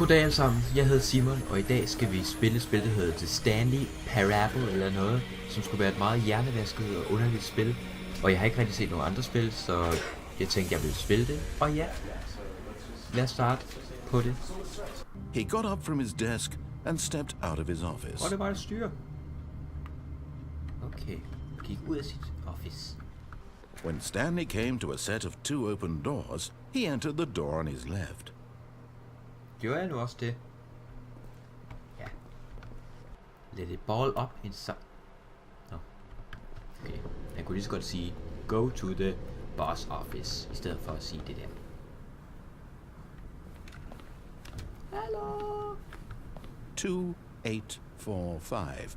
Goddag alle sammen, jeg hedder Simon, og i dag skal vi spille et spil, der hedder The Stanley Parable eller noget, som skulle være et meget hjernevasket og underligt spil. Og jeg har ikke rigtig set nogen andre spil, så jeg tænkte, jeg ville spille det. Og ja, lad os starte på det. He got up from his desk and stepped out of his office. Og det var et styre. Okay, gik ud af sit office. When Stanley came to a set of 2 open doors, he entered the door on his left. Gjorde jeg nu også det? Ja. Let it ball up inside. Nå. Okay. Jeg kunne lige så godt sige, go to the boss office, i stedet for at sige det der. Hallo! 2845.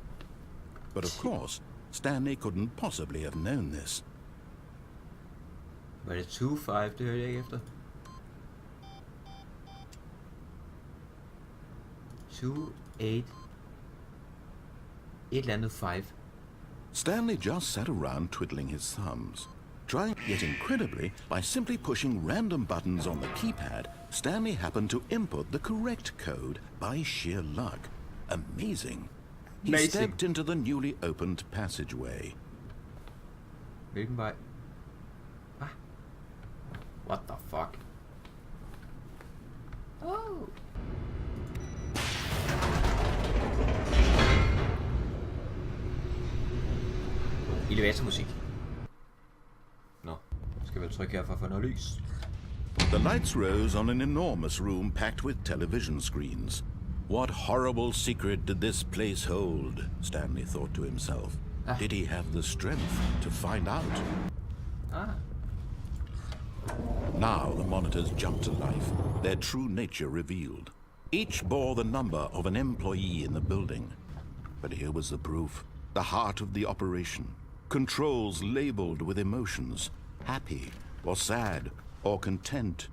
But of course, Stanley couldn't possibly have known this. Var det 2-5, det hørte jeg ikke efter. 2-8 et eller andet 5. Stanley just sat around twiddling his thumbs. Trying, yet incredibly, by simply pushing random buttons on the keypad, Stanley happened to input the correct code by sheer luck. Amazing. He stepped into the newly opened passageway. Hvilken vej? Ah. What the fuck? Oh. Elevatormusik. Nå, skal vel trykke her for at få noget lys. The lights rose on an enormous room packed with television screens. What horrible secret did this place hold? Stanley thought to himself. Did he have the strength to find out? Now the monitors jumped to life, their true nature revealed. Each bore the number of an employee in the building. But here was the proof, the heart of the operation. Controls labeled with emotions, happy or sad or content.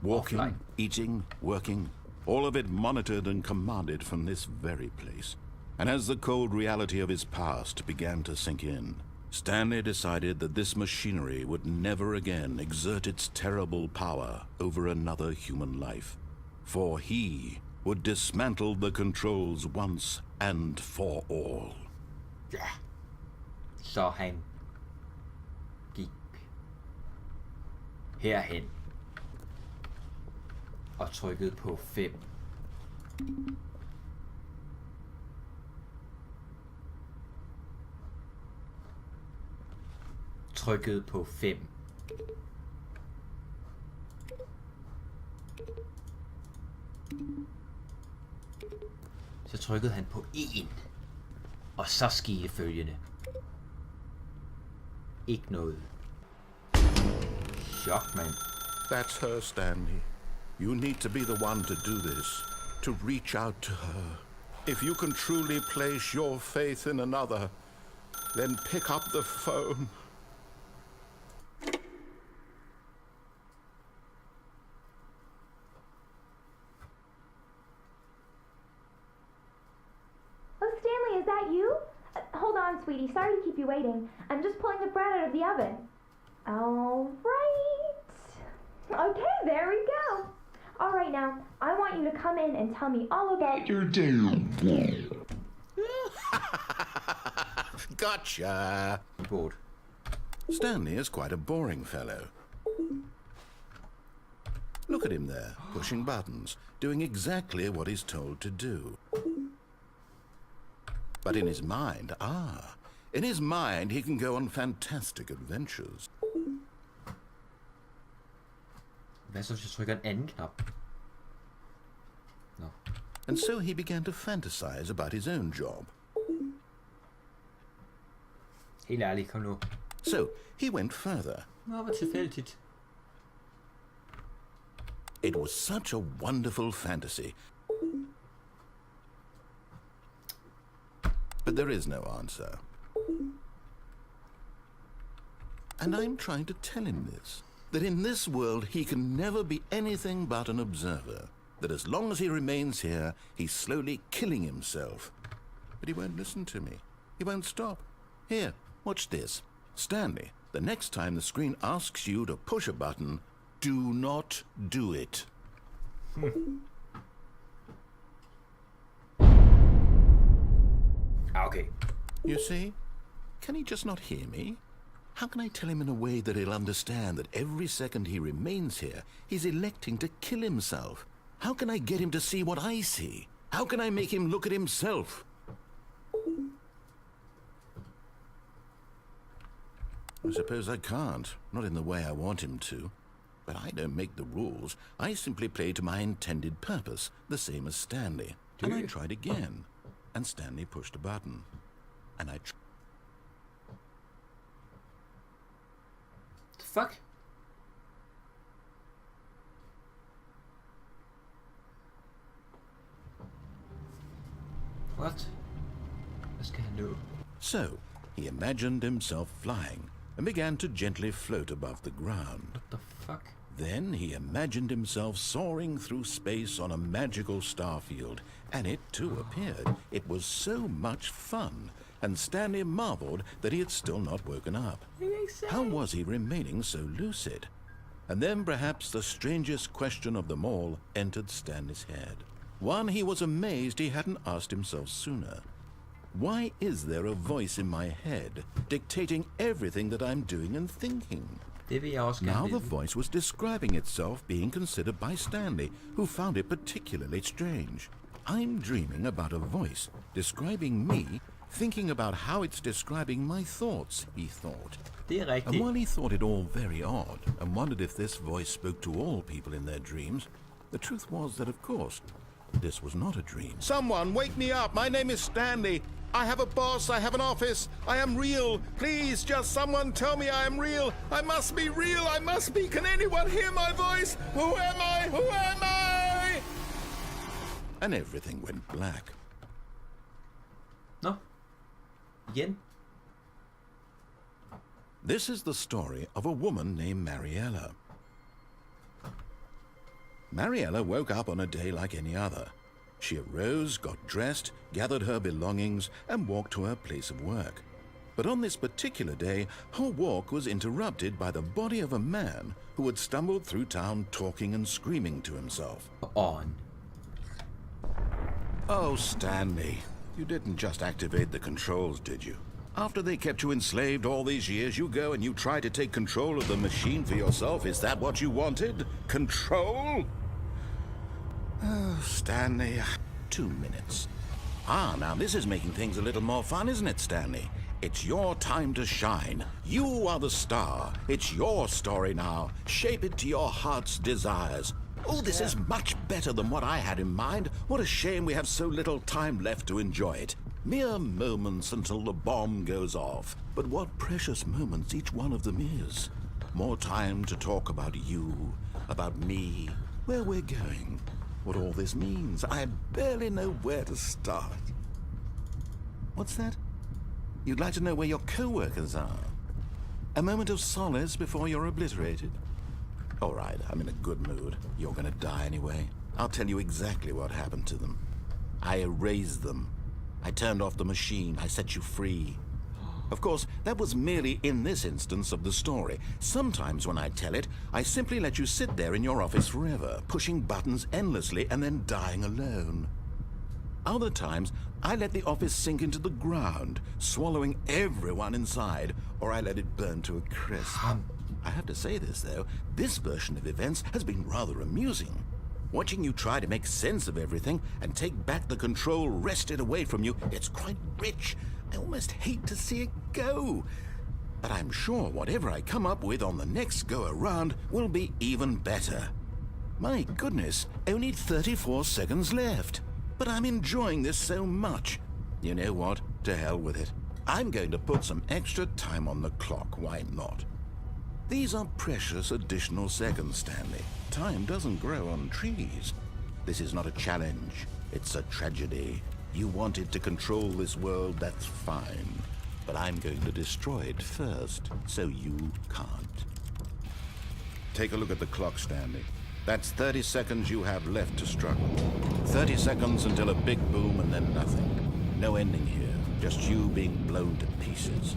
Walking, Offline. eating, working, all of it monitored and commanded from this very place. And as the cold reality of his past began to sink in, Stanley decided that this machinery would never again exert its terrible power over another human life. For he would dismantle the controls once and for all. Ja. Så han gik herhen og trykkede på 5. Trykkede på 5. Så trykkede han på 1. Og så skete følgende. Ikke noget. Chok, man. That's her, Stanley. You need to be the one to do this, to reach out to her. If you can truly place your faith in another, then pick up the phone. Oh, Stanley, is that you? Hold on, sweetie. Sorry to keep you waiting. I'm just pulling the bread out of the oven. All right. Okay, there we go. All right, now, I want you to come in and tell me all about your day. Gotcha! Bored. Stanley is quite a boring fellow. Look at him there, pushing buttons, doing exactly what he's told to do. But in his mind, in his mind he can go on fantastic adventures. Hvad så, hvis jeg trykker en anden knap? Nå. And so he began to fantasize about his own job. Helt ærligt, kom nu. So he went further. Nå, hvor tilfældigt. It was such a wonderful fantasy. But there is no answer. And I'm trying to tell him this. That in this world he can never be anything but an observer. That as long as he remains here, he's slowly killing himself. But he won't listen to me. He won't stop. Here, watch this. Stanley, the next time the screen asks you to push a button, do not do it. You see? Can he just not hear me? How can I tell him in a way that he'll understand that every second he remains here, he's electing to kill himself? How can I get him to see what I see? How can I make him look at himself? I suppose I can't, not in the way I want him to. But I don't make the rules. I simply play to my intended purpose, the same as Stanley. And I tried again, and Stanley pushed a button. And I The fuck? What? Hvad skal han nå? So, he imagined himself flying, and began to gently float above the ground. What the fuck? Then he imagined himself soaring through space on a magical starfield, and it too appeared. It was so much fun, and Stanley marveled that he had still not woken up. How was he remaining so lucid? And then perhaps the strangest question of them all entered Stanley's head. One he was amazed he hadn't asked himself sooner. Why is there a voice in my head dictating everything that I'm doing and thinking? Det vil jeg også gerne Now the vide. voice was describing itself being considered by Stanley, who found it particularly strange. I'm dreaming about a voice describing me, thinking about how it's describing my thoughts, he thought. Det er And rigtigt. while he thought it all very odd, and wondered if this voice spoke to all people in their dreams, the truth was that, of course, this was not a dream. Someone wake me up! My name is Stanley! I have a boss, I have an office, I am real! Please, just someone tell me I am real! I must be real, I must be! Can anyone hear my voice? Who am I? Who am I? And everything went black. Nå. Igen. This is the story of a woman named Mariella. Mariella woke up on a day like any other. She arose, got dressed, gathered her belongings, and walked to her place of work. But on this particular day, her walk was interrupted by the body of a man who had stumbled through town talking and screaming to himself. On. Oh, Stanley, you didn't just activate the controls, did you? After they kept you enslaved all these years, you go and you try to take control of the machine for yourself. Is that what you wanted? Control? Oh, Stanley. 2 minutes. Ah, now this is making things a little more fun, isn't it, Stanley? It's your time to shine. You are the star. It's your story now. Shape it to your heart's desires. Oh, this is much better than what I had in mind. What a shame we have so little time left to enjoy it. Mere moments until the bomb goes off. But what precious moments each one of them is. More time to talk about you, about me, where we're going, what all this means. I barely know where to start. What's that? You'd like to know where your co-workers are? A moment of solace before you're obliterated? All right, I'm in a good mood. You're gonna die anyway. I'll tell you exactly what happened to them. I erased them. I turned off the machine. I set you free. Of course, that was merely in this instance of the story. Sometimes when I tell it, I simply let you sit there in your office forever, pushing buttons endlessly and then dying alone. Other times, I let the office sink into the ground, swallowing everyone inside, or I let it burn to a crisp. I have to say this, though, this version of events has been rather amusing. Watching you try to make sense of everything and take back the control wrested away from you, it's quite rich. I almost hate to see it go. But I'm sure whatever I come up with on the next go-around will be even better. My goodness, only 34 seconds left. But I'm enjoying this so much. You know what? To hell with it. I'm going to put some extra time on the clock, why not? These are precious additional seconds, Stanley. Time doesn't grow on trees. This is not a challenge. It's a tragedy. You wanted to control this world, that's fine. But I'm going to destroy it first, so you can't. Take a look at the clock, Stanley. That's 30 seconds you have left to struggle. 30 seconds until a big boom and then nothing. No ending here, just you being blown to pieces.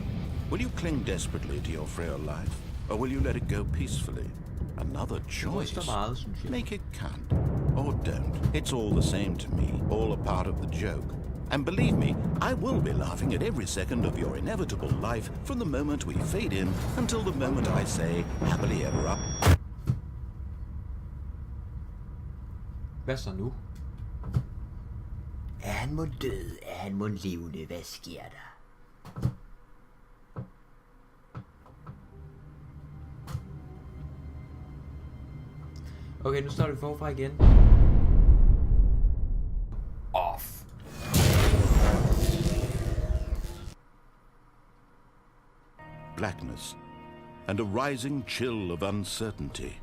Will you cling desperately to your frail life, or will you let it go peacefully? Another choice. Make it count. Or don't. It's all the same to me, all a part of the joke. And believe me, I will be laughing at every second of your inevitable life from the moment we fade in until the moment I say happily ever after. Hvad så nu? Er han mon død? Er han mon levende? Hvad sker der? Okay, nu starter vi forfra igen. Off. Blackness and a rising chill of uncertainty.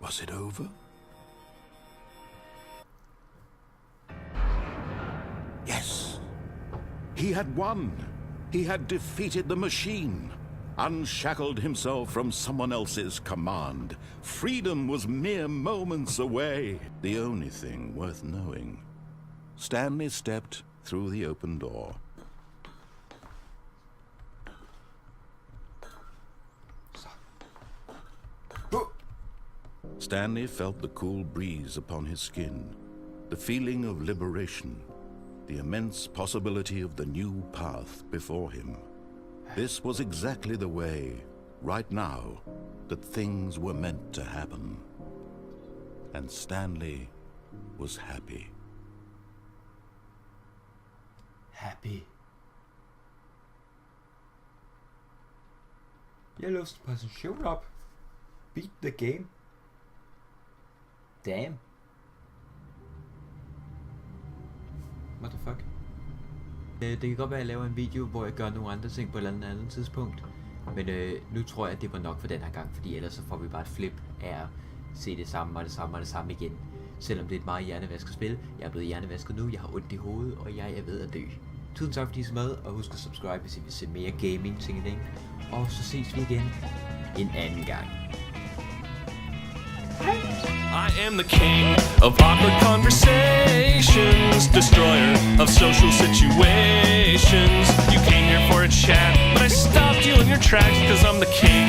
Was it over? Yes. He had won. He had defeated the machine. Unshackled himself from someone else's command. Freedom was mere moments away. The only thing worth knowing. Stanley stepped through the open door. Stanley felt the cool breeze upon his skin, the feeling of liberation, the immense possibility of the new path before him. This was exactly the way, right now, that things were meant to happen. And Stanley was happy. Happy. Jeg låste præsentation op. Beat the game. Damn. What the fuck? Det kan godt være, at jeg laver en video, hvor jeg gør nogle andre ting på et eller andet tidspunkt. Men nu tror jeg, at det var nok for den her gang, fordi ellers så får vi bare et flip af at se det samme og det samme og det samme igen. Selvom det er et meget hjernevasket spil. Jeg er blevet hjernevasket nu, jeg har ondt i hovedet, og jeg er ved at dø. Tusind tak fordi I så med, og husk at subscribe, hvis I vil se mere gaming ting. Og så ses vi igen en anden gang. I am the king of awkward conversations, destroyer of social situations. You came here for a chat, but I stopped you in your tracks, cause I'm the king